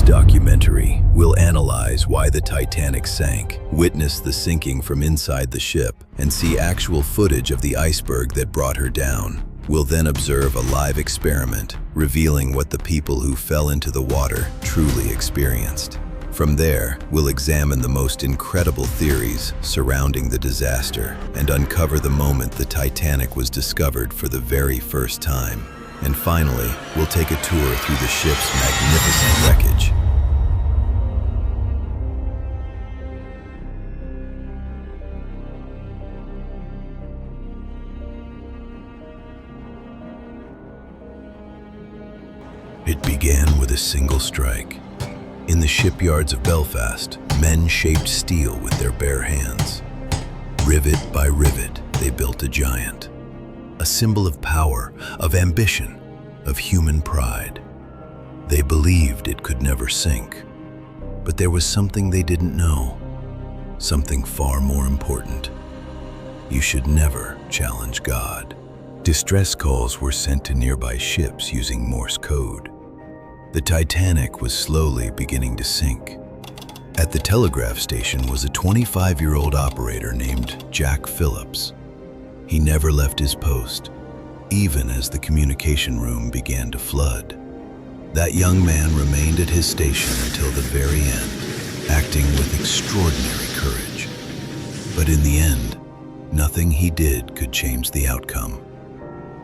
documentary, we'll analyze why the Titanic sank, witness the sinking from inside the ship, and see actual footage of the iceberg that brought her down. We'll then observe a live experiment, revealing what the people who fell into the water truly experienced. From there, we'll examine the most incredible theories surrounding the disaster and uncover the moment the Titanic was discovered for the very first time. And finally, we'll take a tour through the ship's magnificent wreckage. It began with a single strike. In the shipyards of Belfast, men shaped steel with their bare hands. Rivet by rivet, they built a giant. A symbol of power, of ambition, of human pride. They believed it could never sink. But there was something they didn't know. Something far more important. You should never challenge God. Distress calls were sent to nearby ships using Morse code. The Titanic was slowly beginning to sink. At the telegraph station was a 25-year-old operator named Jack Phillips. He never left his post, even as the communication room began to flood. That young man remained at his station until the very end, acting with extraordinary courage. But in the end, nothing he did could change the outcome.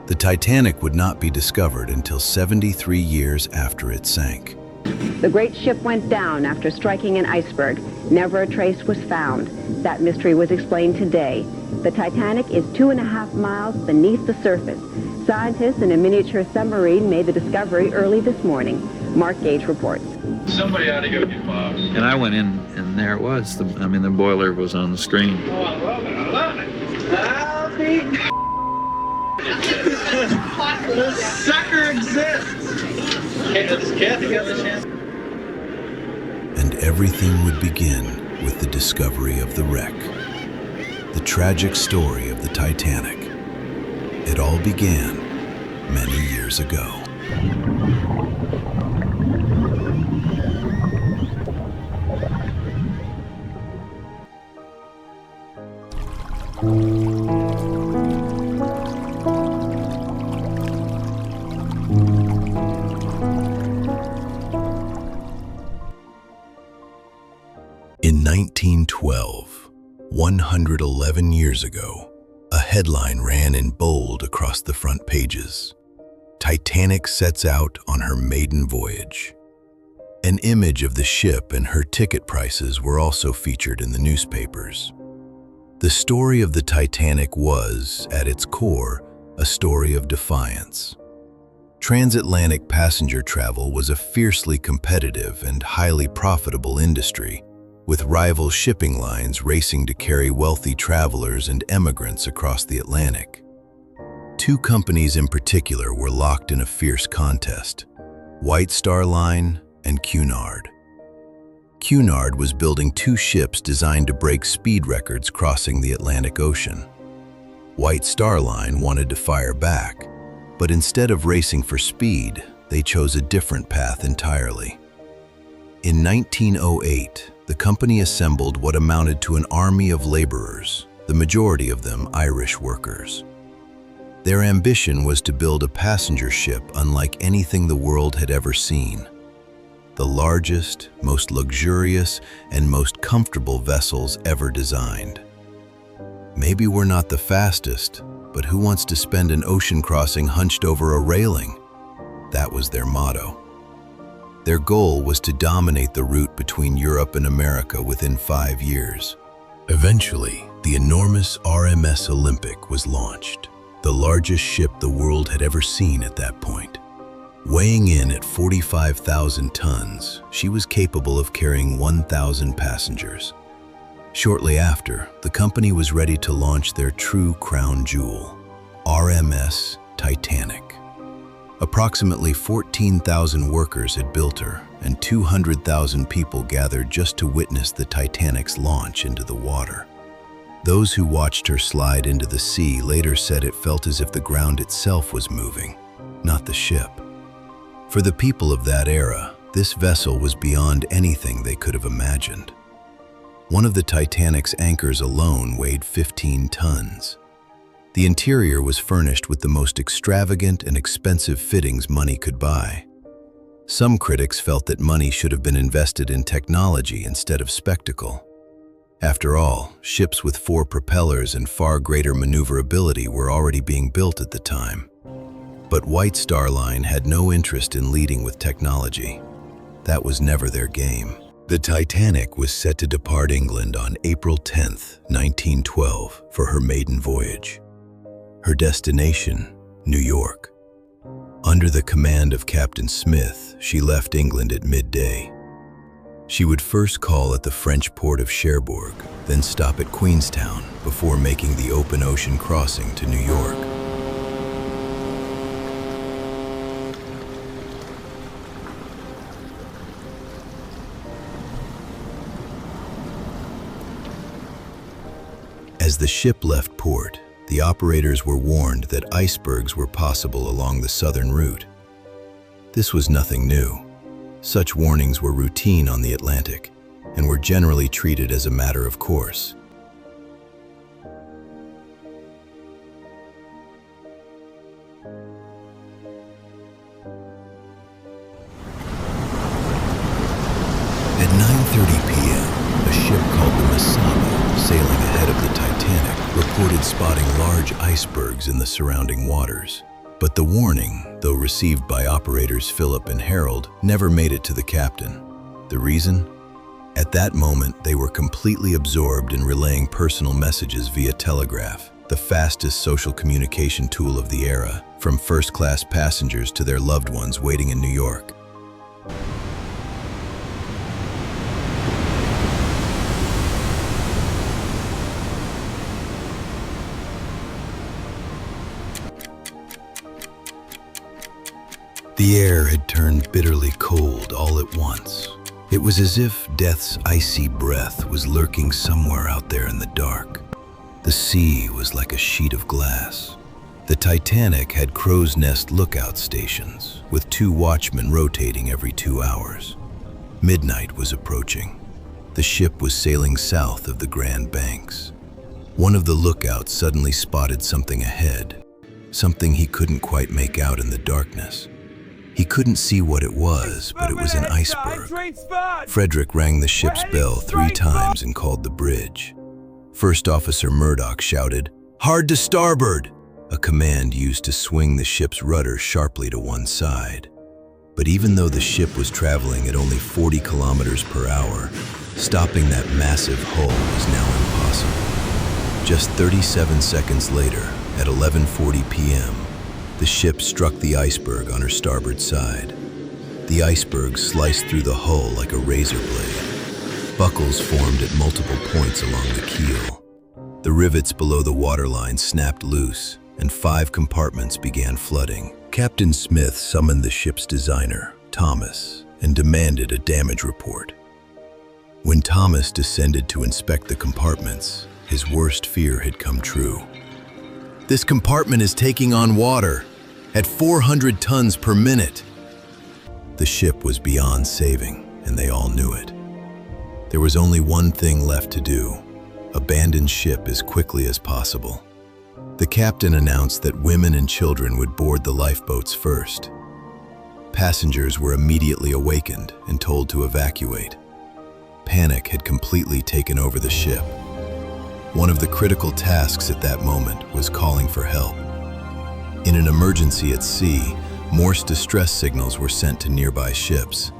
The Titanic would not be discovered until 73 years after it sank. The great ship went down after striking an iceberg. Never a trace was found. That mystery was explained today. The Titanic is 2.5 miles beneath the surface. Scientists in a miniature submarine made the discovery early this morning. Mark Gage reports. Somebody ought to go get Bob. And I went in, and there it was. The boiler was on the screen. Oh, I love it. I love it. I'll be this sucker exists. Hey, does Kathy got the chance? And everything would begin with the discovery of the wreck. The tragic story of the Titanic. It all began many years ago. In 1912, 111 years ago, a headline ran in bold across the front pages. Titanic sets out on her maiden voyage. An image of the ship and her ticket prices were also featured in the newspapers. The story of the Titanic was, at its core, a story of defiance. Transatlantic passenger travel was a fiercely competitive and highly profitable industry, with rival shipping lines racing to carry wealthy travelers and emigrants across the Atlantic. Two companies in particular were locked in a fierce contest: White Star Line and Cunard. Cunard was building two ships designed to break speed records crossing the Atlantic Ocean. White Star Line wanted to fire back, but instead of racing for speed, they chose a different path entirely. In 1908, the company assembled what amounted to an army of laborers, the majority of them Irish workers. Their ambition was to build a passenger ship unlike anything the world had ever seen. The largest, most luxurious, and most comfortable vessels ever designed. Maybe we're not the fastest, but who wants to spend an ocean crossing hunched over a railing? That was their motto. Their goal was to dominate the route between Europe and America within 5 years. Eventually, the enormous RMS Olympic was launched, the largest ship the world had ever seen at that point. Weighing in at 45,000 tons, she was capable of carrying 1,000 passengers. Shortly after, the company was ready to launch their true crown jewel, RMS Titanic. Approximately 14,000 workers had built her, and 200,000 people gathered just to witness the Titanic's launch into the water. Those who watched her slide into the sea later said it felt as if the ground itself was moving, not the ship. For the people of that era, This vessel was beyond anything they could have imagined. One of the Titanic's anchors alone weighed 15 tons. The interior was furnished with the most extravagant and expensive fittings money could buy. Some critics felt that money should have been invested in technology instead of spectacle. After all, ships with 4 propellers and far greater maneuverability were already being built at the time. But White Star Line had no interest in leading with technology. That was never their game. The Titanic was set to depart England on April 10, 1912, for her maiden voyage. Her destination, New York. Under the command of Captain Smith, she left England at midday. She would first call at the French port of Cherbourg, then stop at Queenstown before making the open ocean crossing to New York. As the ship left port, the operators were warned that icebergs were possible along the southern route. This was nothing new. Such warnings were routine on the Atlantic and were generally treated as a matter of course. At 9:30 p.m., a ship called the Masaba, sailing ahead of the Titanic, reported spotting large icebergs in the surrounding waters. But the warning, though received by operators Philip and Harold, never made it to the captain. The reason? At that moment, they were completely absorbed in relaying personal messages via telegraph, the fastest social communication tool of the era, from first-class passengers to their loved ones waiting in New York. The air had turned bitterly cold all at once. It was as if death's icy breath was lurking somewhere out there in the dark. The sea was like a sheet of glass. The Titanic had crow's nest lookout stations, with 2 watchmen rotating every 2 hours. Midnight was approaching. The ship was sailing south of the Grand Banks. One of the lookouts suddenly spotted something ahead, something he couldn't quite make out in the darkness. He couldn't see what it was, but it was an iceberg. Frederick rang the ship's bell 3 times and called the bridge. First Officer Murdoch shouted, "Hard to starboard!" a command used to swing the ship's rudder sharply to one side. But even though the ship was traveling at only 40 kilometers per hour, stopping that massive hull was now impossible. Just 37 seconds later, at 11:40 p.m., the ship struck the iceberg on her starboard side. The iceberg sliced through the hull like a razor blade. Buckles formed at multiple points along the keel. The rivets below the waterline snapped loose, and 5 compartments began flooding. Captain Smith summoned the ship's designer, Thomas, and demanded a damage report. When Thomas descended to inspect the compartments, his worst fear had come true. "This compartment is taking on water at 400 tons per minute." The ship was beyond saving, and they all knew it. There was only one thing left to do: abandon ship as quickly as possible. The captain announced that women and children would board the lifeboats first. Passengers were immediately awakened and told to evacuate. Panic had completely taken over the ship. One of the critical tasks at that moment was calling for help. In an emergency at sea, Morse distress signals were sent to nearby ships.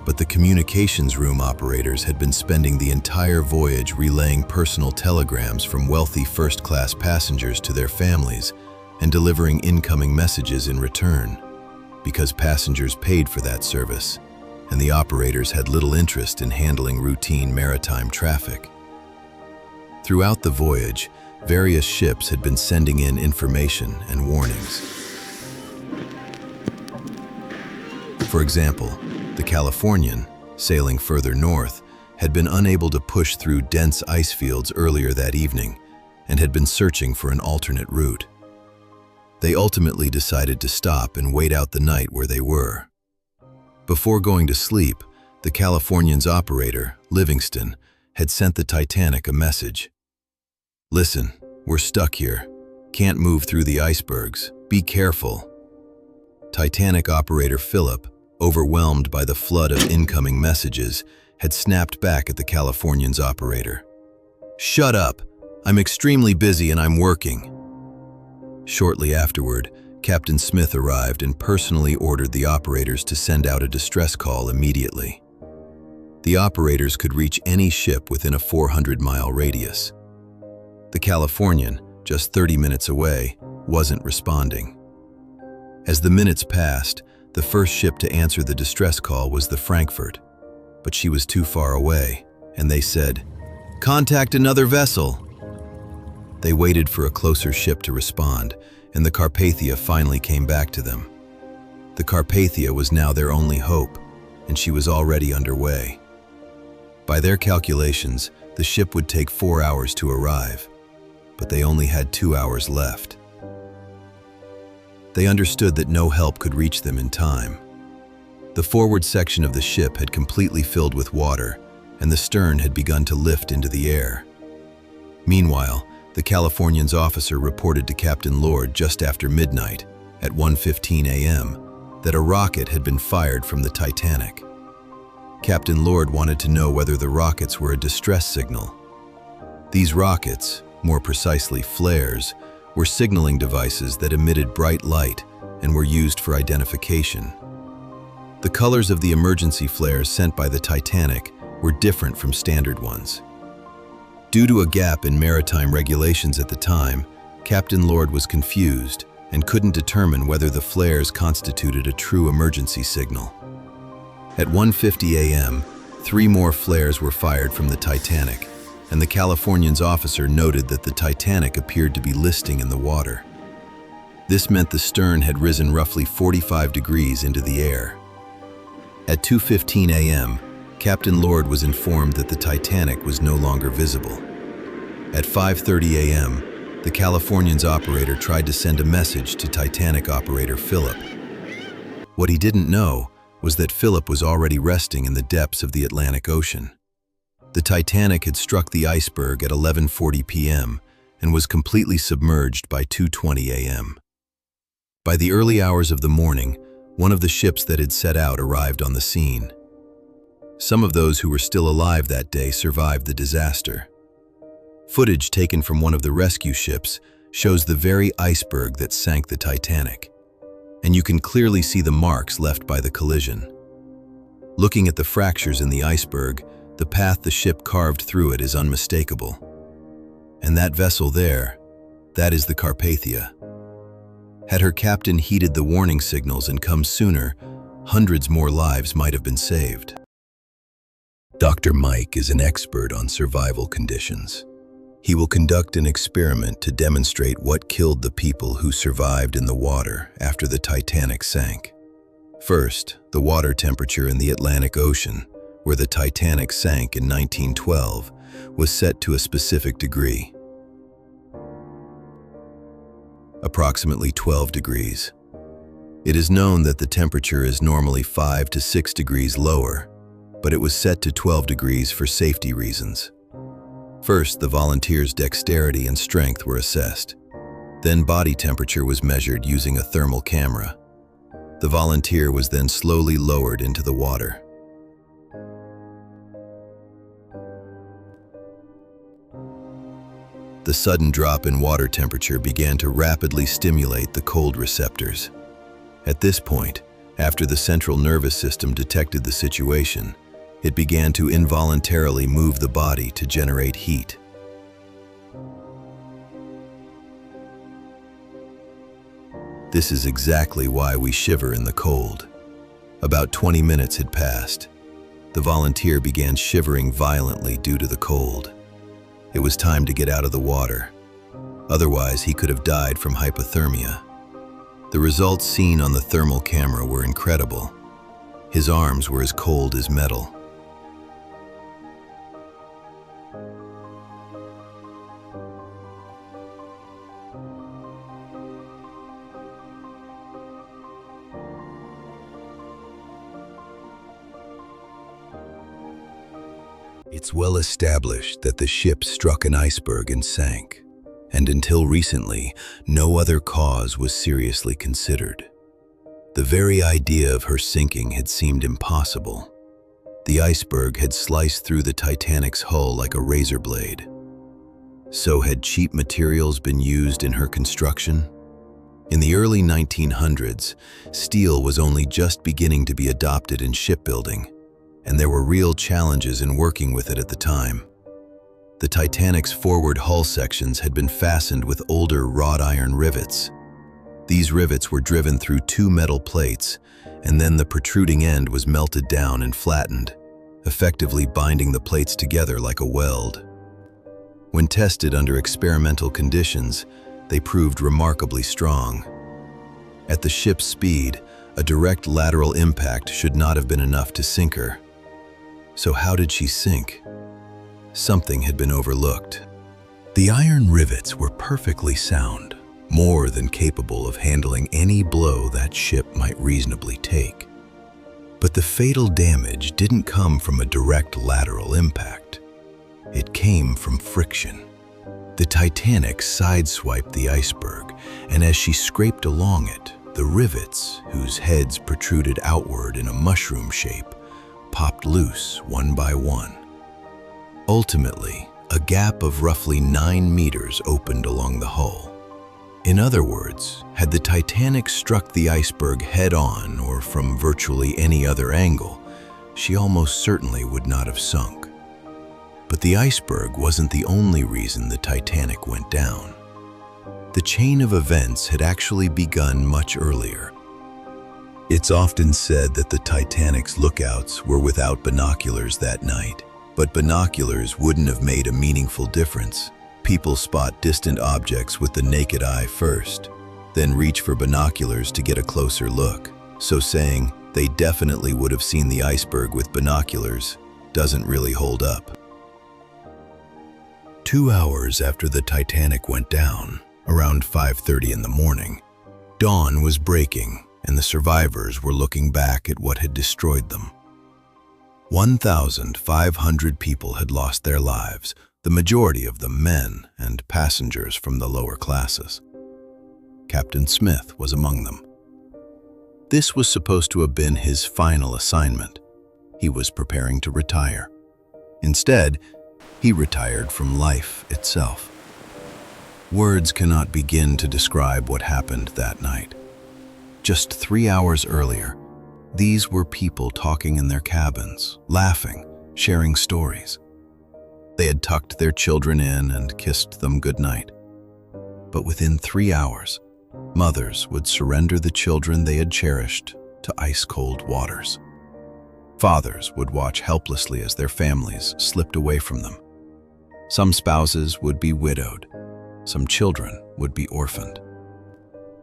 But the communications room operators had been spending the entire voyage relaying personal telegrams from wealthy first-class passengers to their families and delivering incoming messages in return, because passengers paid for that service, and the operators had little interest in handling routine maritime traffic. Throughout the voyage, various ships had been sending in information and warnings. For example, the Californian, sailing further north, had been unable to push through dense ice fields earlier that evening and had been searching for an alternate route. They ultimately decided to stop and wait out the night where they were. Before going to sleep, the Californian's operator, Livingston, had sent the Titanic a message. "Listen, we're stuck here. Can't move through the icebergs. Be careful." Titanic operator Philip, overwhelmed by the flood of incoming messages, had snapped back at the Californian's operator. "Shut up! I'm extremely busy and I'm working." Shortly afterward, Captain Smith arrived and personally ordered the operators to send out a distress call immediately. The operators could reach any ship within a 400-mile radius. The Californian, just 30 minutes away, wasn't responding. As the minutes passed, the first ship to answer the distress call was the Frankfurt, but she was too far away, and they said, "Contact another vessel." They waited for a closer ship to respond, and the Carpathia finally came back to them. The Carpathia was now their only hope, and she was already underway. By their calculations, the ship would take 4 hours to arrive, but they only had 2 hours left. They understood that no help could reach them in time. The forward section of the ship had completely filled with water, and the stern had begun to lift into the air. Meanwhile, the Californian's officer reported to Captain Lord just after midnight, at 1:15 a.m., that a rocket had been fired from the Titanic. Captain Lord wanted to know whether the rockets were a distress signal. These rockets, more precisely flares, were signaling devices that emitted bright light and were used for identification. The colors of the emergency flares sent by the Titanic were different from standard ones. Due to a gap in maritime regulations at the time, Captain Lord was confused and couldn't determine whether the flares constituted a true emergency signal. At 1:50 a.m., 3 more flares were fired from the Titanic, and the Californian's officer noted that the Titanic appeared to be listing in the water. This meant the stern had risen roughly 45 degrees into the air. At 2:15 a.m., Captain Lord was informed that the Titanic was no longer visible. At 5:30 a.m., the Californian's operator tried to send a message to Titanic operator Philip. What he didn't know was that Philip was already resting in the depths of the Atlantic Ocean. The Titanic had struck the iceberg at 11:40 p.m. and was completely submerged by 2:20 a.m. By the early hours of the morning, one of the ships that had set out arrived on the scene. Some of those who were still alive that day survived the disaster. Footage taken from one of the rescue ships shows the very iceberg that sank the Titanic, and you can clearly see the marks left by the collision. Looking at the fractures in the iceberg, the path the ship carved through it is unmistakable. And that vessel there, that is the Carpathia. Had her captain heeded the warning signals and come sooner, hundreds more lives might have been saved. Dr. Mike is an expert on survival conditions. He will conduct an experiment to demonstrate what killed the people who survived in the water after the Titanic sank. First, the water temperature in the Atlantic Ocean, where the Titanic sank in 1912, was set to a specific degree. Approximately 12 degrees. It is known that the temperature is normally 5 to 6 degrees lower, but it was set to 12 degrees for safety reasons. First, the volunteers' dexterity and strength were assessed. Then body temperature was measured using a thermal camera. The volunteer was then slowly lowered into the water. The sudden drop in water temperature began to rapidly stimulate the cold receptors. At this point, after the central nervous system detected the situation, it began to involuntarily move the body to generate heat. This is exactly why we shiver in the cold. About 20 minutes had passed. The volunteer began shivering violently due to the cold. It was time to get out of the water. Otherwise, he could have died from hypothermia. The results seen on the thermal camera were incredible. His arms were as cold as metal. It's well established that the ship struck an iceberg and sank, and until recently, no other cause was seriously considered. The very idea of her sinking had seemed impossible. The iceberg had sliced through the Titanic's hull like a razor blade. So had cheap materials been used in her construction? In the early 1900s, steel was only just beginning to be adopted in shipbuilding, and there were real challenges in working with it at the time. The Titanic's forward hull sections had been fastened with older wrought iron rivets. These rivets were driven through two metal plates, and then the protruding end was melted down and flattened, effectively binding the plates together like a weld. When tested under experimental conditions, they proved remarkably strong. At the ship's speed, a direct lateral impact should not have been enough to sink her. So how did she sink? Something had been overlooked. The iron rivets were perfectly sound, more than capable of handling any blow that ship might reasonably take. But the fatal damage didn't come from a direct lateral impact. It came from friction. The Titanic sideswiped the iceberg, and as she scraped along it, the rivets, whose heads protruded outward in a mushroom shape, popped loose one by one. Ultimately, a gap of roughly 9 meters opened along the hull. In other words, had the Titanic struck the iceberg head-on or from virtually any other angle, she almost certainly would not have sunk. But the iceberg wasn't the only reason the Titanic went down. The chain of events had actually begun much earlier. It's often said that the Titanic's lookouts were without binoculars that night, but binoculars wouldn't have made a meaningful difference. People spot distant objects with the naked eye first, then reach for binoculars to get a closer look. So saying they definitely would have seen the iceberg with binoculars doesn't really hold up. 2 hours after the Titanic went down, around 5:30 in the morning, dawn was breaking and the survivors were looking back at what had destroyed them. 1,500 people had lost their lives, the majority of them men and passengers from the lower classes. Captain Smith was among them. This was supposed to have been his final assignment. He was preparing to retire. Instead, he retired from life itself. Words cannot begin to describe what happened that night. Just 3 hours earlier, these were people talking in their cabins, laughing, sharing stories. They had tucked their children in and kissed them goodnight. But within 3 hours, mothers would surrender the children they had cherished to ice-cold waters. Fathers would watch helplessly as their families slipped away from them. Some spouses would be widowed. Some children would be orphaned.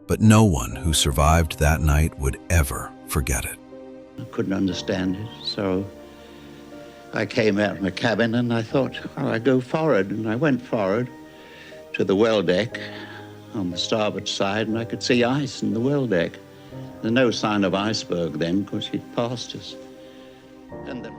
But no one who survived that night would ever forget it. I couldn't understand it, so I came out of my cabin and I thought, well, I'd go forward. And I went forward to the well deck on the starboard side, and I could see ice in the well deck. There's no sign of iceberg then, because he'd passed us. And then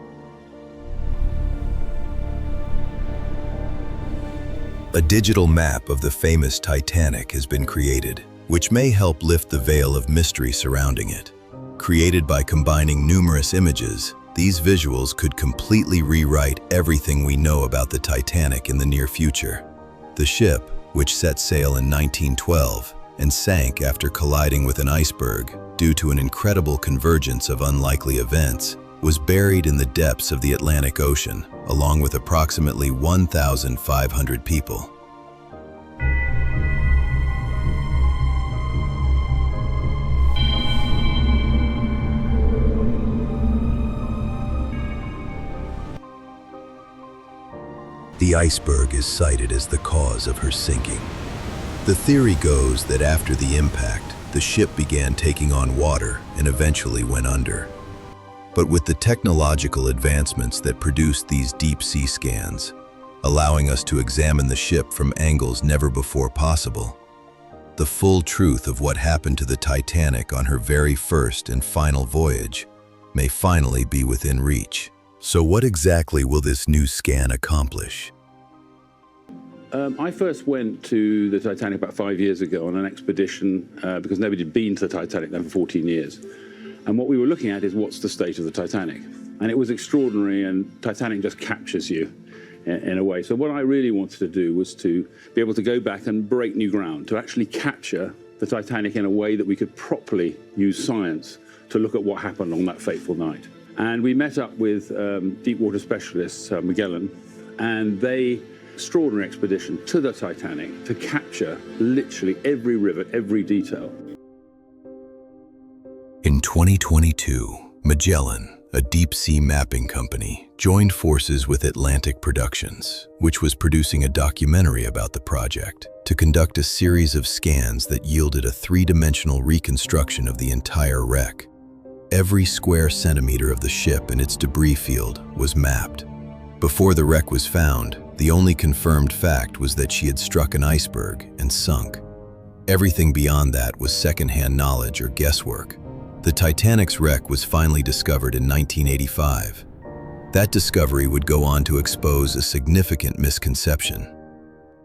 A digital map of the famous Titanic has been created, which may help lift the veil of mystery surrounding it. Created by combining numerous images, these visuals could completely rewrite everything we know about the Titanic in the near future. The ship, which set sail in 1912 and sank after colliding with an iceberg due to an incredible convergence of unlikely events, was buried in the depths of the Atlantic Ocean, along with approximately 1,500 people. The iceberg is cited as the cause of her sinking. The theory goes that after the impact, the ship began taking on water and eventually went under. But with the technological advancements that produced these deep-sea scans, allowing us to examine the ship from angles never before possible, the full truth of what happened to the Titanic on her very first and final voyage may finally be within reach. So what exactly will this new scan accomplish? I first went to the Titanic about 5 years ago on an expedition because nobody had been to the Titanic then for 14 years. And what we were looking at is what's the state of the Titanic. And it was extraordinary, and Titanic just captures you in a way. So what I really wanted to do was to be able to go back and break new ground, to actually capture the Titanic in a way that we could properly use science to look at what happened on that fateful night. And we met up with deep water specialists, Magellan, and they extraordinary expedition to the Titanic to capture literally every rivet, every detail. In 2022, Magellan, a deep-sea mapping company, joined forces with Atlantic Productions, which was producing a documentary about the project, to conduct a series of scans that yielded a three-dimensional reconstruction of the entire wreck. Every square centimeter of the ship and its debris field was mapped. Before the wreck was found, the only confirmed fact was that she had struck an iceberg and sunk. Everything beyond that was secondhand knowledge or guesswork. The Titanic's wreck was finally discovered in 1985. That discovery would go on to expose a significant misconception.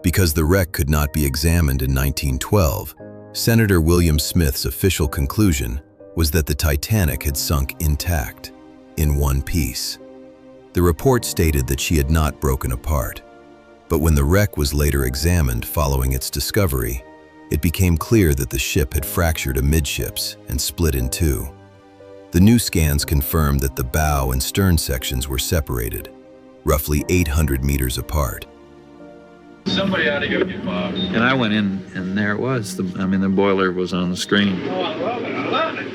Because the wreck could not be examined in 1912, Senator William Smith's official conclusion was that the Titanic had sunk intact, in one piece. The report stated that she had not broken apart, but when the wreck was later examined following its discovery, it became clear that the ship had fractured amidships and split in two. The new scans confirmed that the bow and stern sections were separated, roughly 800 meters apart. Somebody ought to go get Bob. And I went in, and there it was. The boiler was on the screen. Oh, I love it. I love it.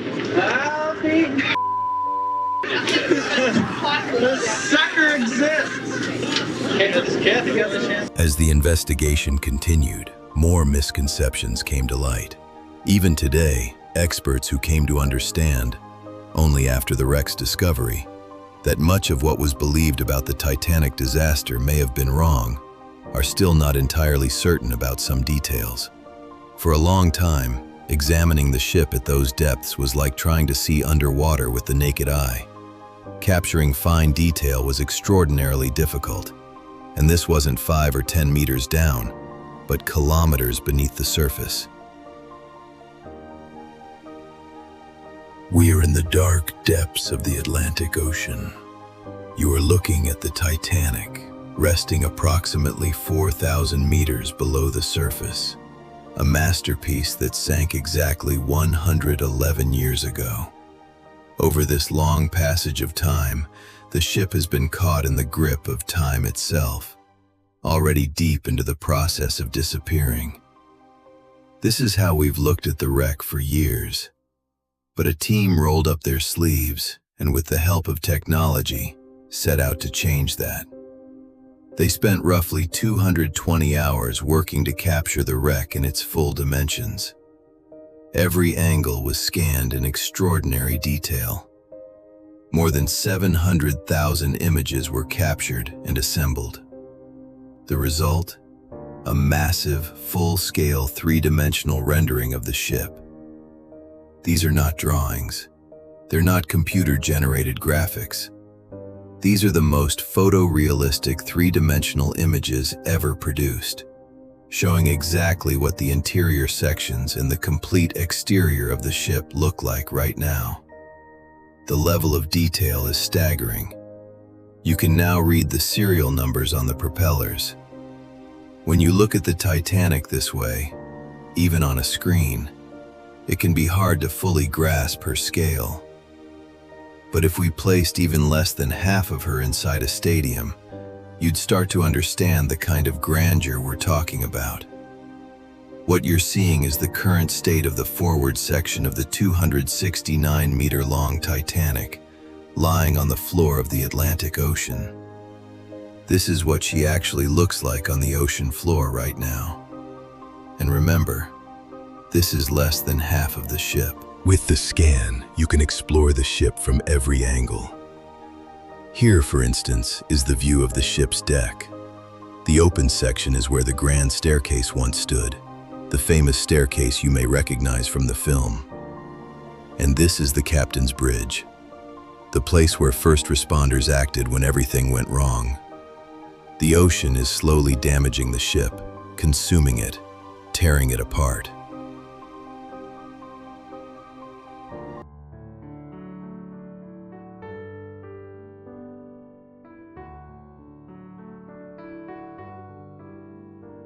The sucker exists. Hey, does Kathy got the chance? As the investigation continued, more misconceptions came to light. Even today, experts who came to understand, only after the wreck's discovery, that much of what was believed about the Titanic disaster may have been wrong, are still not entirely certain about some details. For a long time, examining the ship at those depths was like trying to see underwater with the naked eye. Capturing fine detail was extraordinarily difficult, and this wasn't 5 or 10 meters down, but kilometers beneath the surface. We are in the dark depths of the Atlantic Ocean. You are looking at the Titanic, resting approximately 4,000 meters below the surface, a masterpiece that sank exactly 111 years ago. Over this long passage of time, the ship has been caught in the grip of time itself, already deep into the process of disappearing. This is how we've looked at the wreck for years. But a team rolled up their sleeves and, with the help of technology, set out to change that. They spent roughly 220 hours working to capture the wreck in its full dimensions. Every angle was scanned in extraordinary detail. More than 700,000 images were captured and assembled. The result? A massive, full-scale, three-dimensional rendering of the ship. These are not drawings. They're not computer-generated graphics. These are the most photorealistic three-dimensional images ever produced, showing exactly what the interior sections and the complete exterior of the ship look like right now. The level of detail is staggering. You can now read the serial numbers on the propellers. When you look at the Titanic this way, even on a screen, it can be hard to fully grasp her scale. But if we placed even less than half of her inside a stadium, you'd start to understand the kind of grandeur we're talking about. What you're seeing is the current state of the forward section of the 269-meter-long Titanic, lying on the floor of the Atlantic Ocean. This is what she actually looks like on the ocean floor right now. And remember, this is less than half of the ship. With the scan, you can explore the ship from every angle. Here, for instance, is the view of the ship's deck. The open section is where the grand staircase once stood, the famous staircase you may recognize from the film. And this is the captain's bridge. the place where first responders acted when everything went wrong. The ocean is slowly damaging the ship, consuming it, tearing it apart.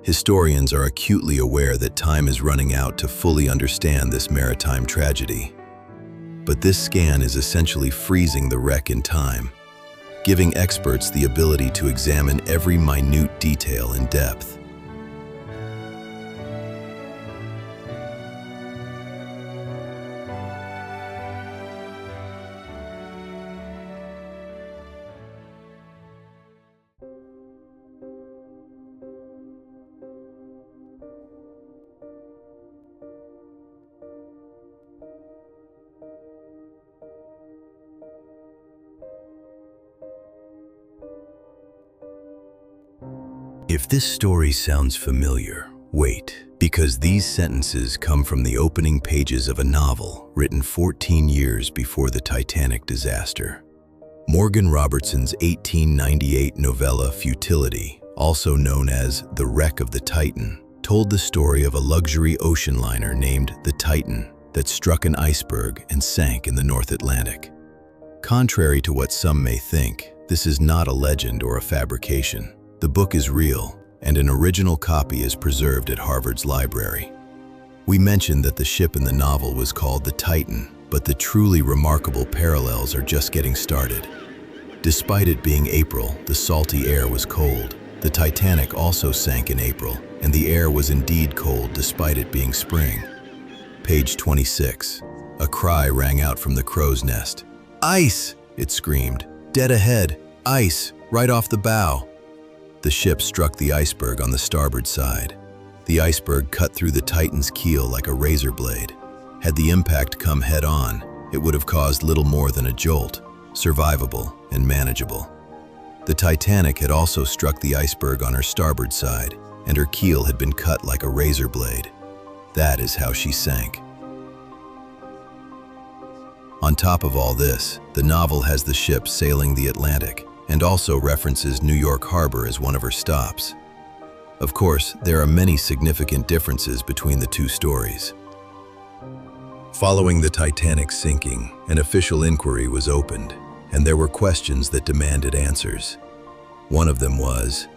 Historians are acutely aware that time is running out to fully understand this maritime tragedy. But this scan is essentially freezing the wreck in time, giving experts the ability to examine every minute detail in depth. If this story sounds familiar, wait, because these sentences come from the opening pages of a novel written 14 years before the Titanic disaster. Morgan Robertson's 1898 novella Futility, also known as The Wreck of the Titan, told the story of a luxury ocean liner named the Titan that struck an iceberg and sank in the North Atlantic. Contrary to what some may think, this is not a legend or a fabrication. The book is real, and an original copy is preserved at Harvard's library. We mentioned that the ship in the novel was called the Titan, but the truly remarkable parallels are just getting started. Despite it being April, the salty air was cold. The Titanic also sank in April, and the air was indeed cold despite it being spring. Page 26. A cry rang out from the crow's nest. "Ice!" it screamed. "Dead ahead! Ice! Right off the bow!" The ship struck the iceberg on the starboard side. The iceberg cut through the Titan's keel like a razor blade. Had the impact come head-on, it would have caused little more than a jolt, survivable and manageable. The Titanic had also struck the iceberg on her starboard side, and her keel had been cut like a razor blade. That is how she sank. On top of all this, the novel has the ship sailing the Atlantic, and also references New York Harbor as one of her stops. Of course, there are many significant differences between the two stories. Following the Titanic's sinking, an official inquiry was opened, and there were questions that demanded answers. One of them was,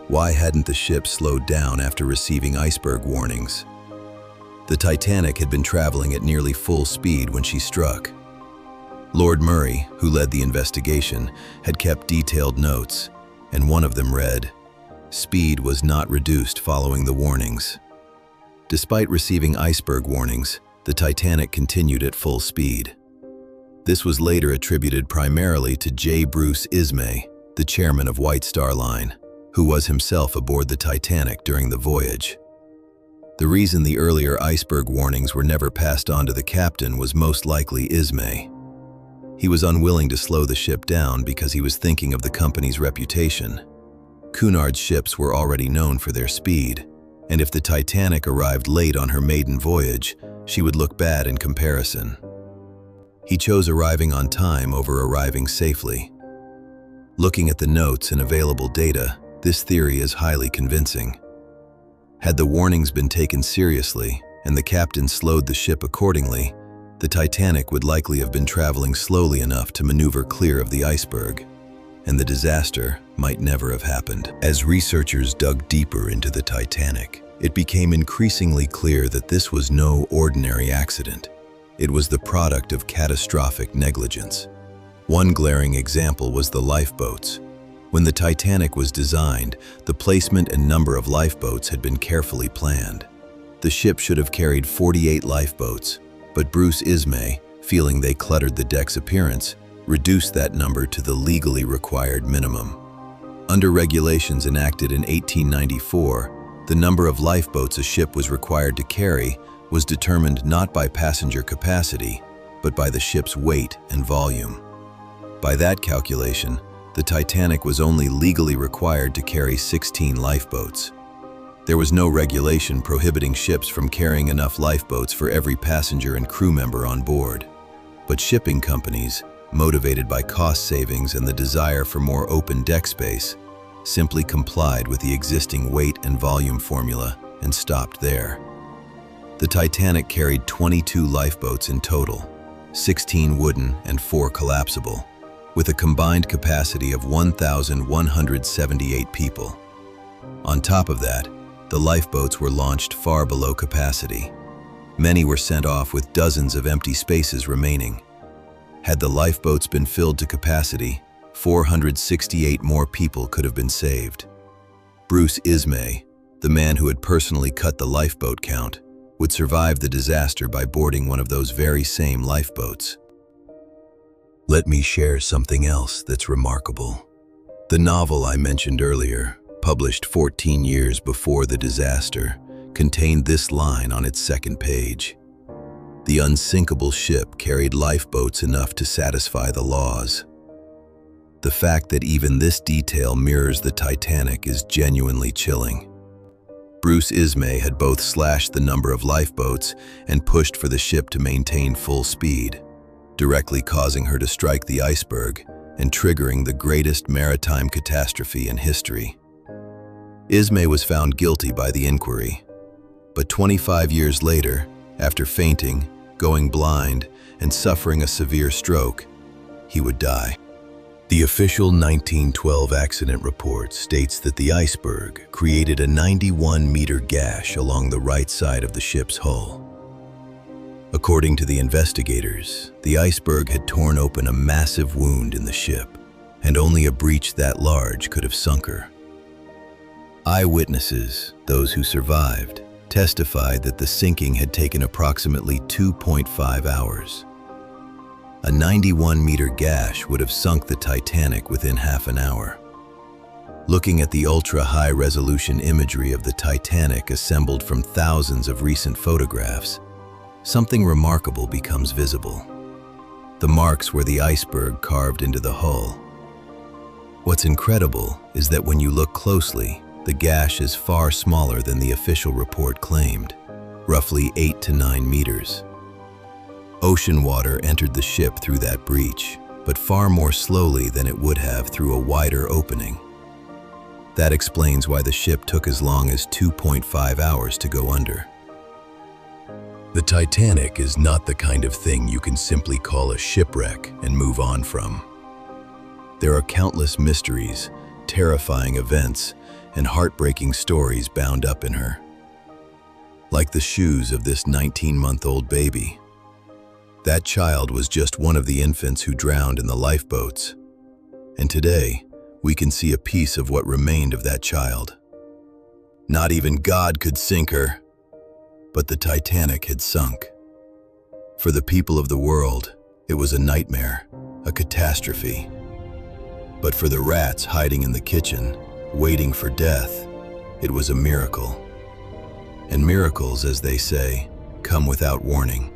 why hadn't the ship slowed down after receiving iceberg warnings? The Titanic had been traveling at nearly full speed when she struck. Lord Murray, who led the investigation, had kept detailed notes, and one of them read, "Speed was not reduced following the warnings." Despite receiving iceberg warnings, the Titanic continued at full speed. This was later attributed primarily to J. Bruce Ismay, the chairman of White Star Line, who was himself aboard the Titanic during the voyage. The reason the earlier iceberg warnings were never passed on to the captain was most likely Ismay. He was unwilling to slow the ship down because he was thinking of the company's reputation. Cunard's ships were already known for their speed, and if the Titanic arrived late on her maiden voyage, she would look bad in comparison. He chose arriving on time over arriving safely. Looking at the notes and available data, this theory is highly convincing. Had the warnings been taken seriously and the captain slowed the ship accordingly, the Titanic would likely have been traveling slowly enough to maneuver clear of the iceberg, and the disaster might never have happened. As researchers dug deeper into the Titanic, it became increasingly clear that this was no ordinary accident. It was the product of catastrophic negligence. One glaring example was the lifeboats. When the Titanic was designed, the placement and number of lifeboats had been carefully planned. The ship should have carried 48 lifeboats, but Bruce Ismay, feeling they cluttered the deck's appearance, reduced that number to the legally required minimum. Under regulations enacted in 1894, the number of lifeboats a ship was required to carry was determined not by passenger capacity, but by the ship's weight and volume. By that calculation, the Titanic was only legally required to carry 16 lifeboats. There was no regulation prohibiting ships from carrying enough lifeboats for every passenger and crew member on board. But shipping companies, motivated by cost savings and the desire for more open deck space, simply complied with the existing weight and volume formula and stopped there. The Titanic carried 22 lifeboats in total, 16 wooden and 4 collapsible, with a combined capacity of 1,178 people. On top of that, the lifeboats were launched far below capacity. Many were sent off with dozens of empty spaces remaining. Had the lifeboats been filled to capacity, 468 more people could have been saved. Bruce Ismay, the man who had personally cut the lifeboat count, would survive the disaster by boarding one of those very same lifeboats. Let me share something else that's remarkable. The novel I mentioned earlier, published 14 years before the disaster, contained this line on its second page. The unsinkable ship carried lifeboats enough to satisfy the laws. The fact that even this detail mirrors the Titanic is genuinely chilling. Bruce Ismay had both slashed the number of lifeboats and pushed for the ship to maintain full speed, directly causing her to strike the iceberg and triggering the greatest maritime catastrophe in history. Ismay was found guilty by the inquiry, but 25 years later, after fainting, going blind, and suffering a severe stroke, he would die. The official 1912 accident report states that the iceberg created a 91-meter gash along the right side of the ship's hull. According to the investigators, the iceberg had torn open a massive wound in the ship, and only a breach that large could have sunk her. Eyewitnesses, those who survived, testified that the sinking had taken approximately 2.5 hours. A 91-meter gash would have sunk the Titanic within half an hour. Looking at the ultra-high-resolution imagery of the Titanic assembled from thousands of recent photographs, something remarkable becomes visible. The marks where the iceberg carved into the hull. What's incredible is that when you look closely, the gash is far smaller than the official report claimed, roughly 8 to 9 meters. Ocean water entered the ship through that breach, but far more slowly than it would have through a wider opening. That explains why the ship took as long as 2.5 hours to go under. The Titanic is not the kind of thing you can simply call a shipwreck and move on from. There are countless mysteries, terrifying events, and heartbreaking stories bound up in her. Like the shoes of this 19-month-old baby. That child was just one of the infants who drowned in the lifeboats. And today, we can see a piece of what remained of that child. Not even God could sink her, but the Titanic had sunk. For the people of the world, it was a nightmare, a catastrophe. But for the rats hiding in the kitchen, waiting for death, it was a miracle. And miracles, as they say, come without warning.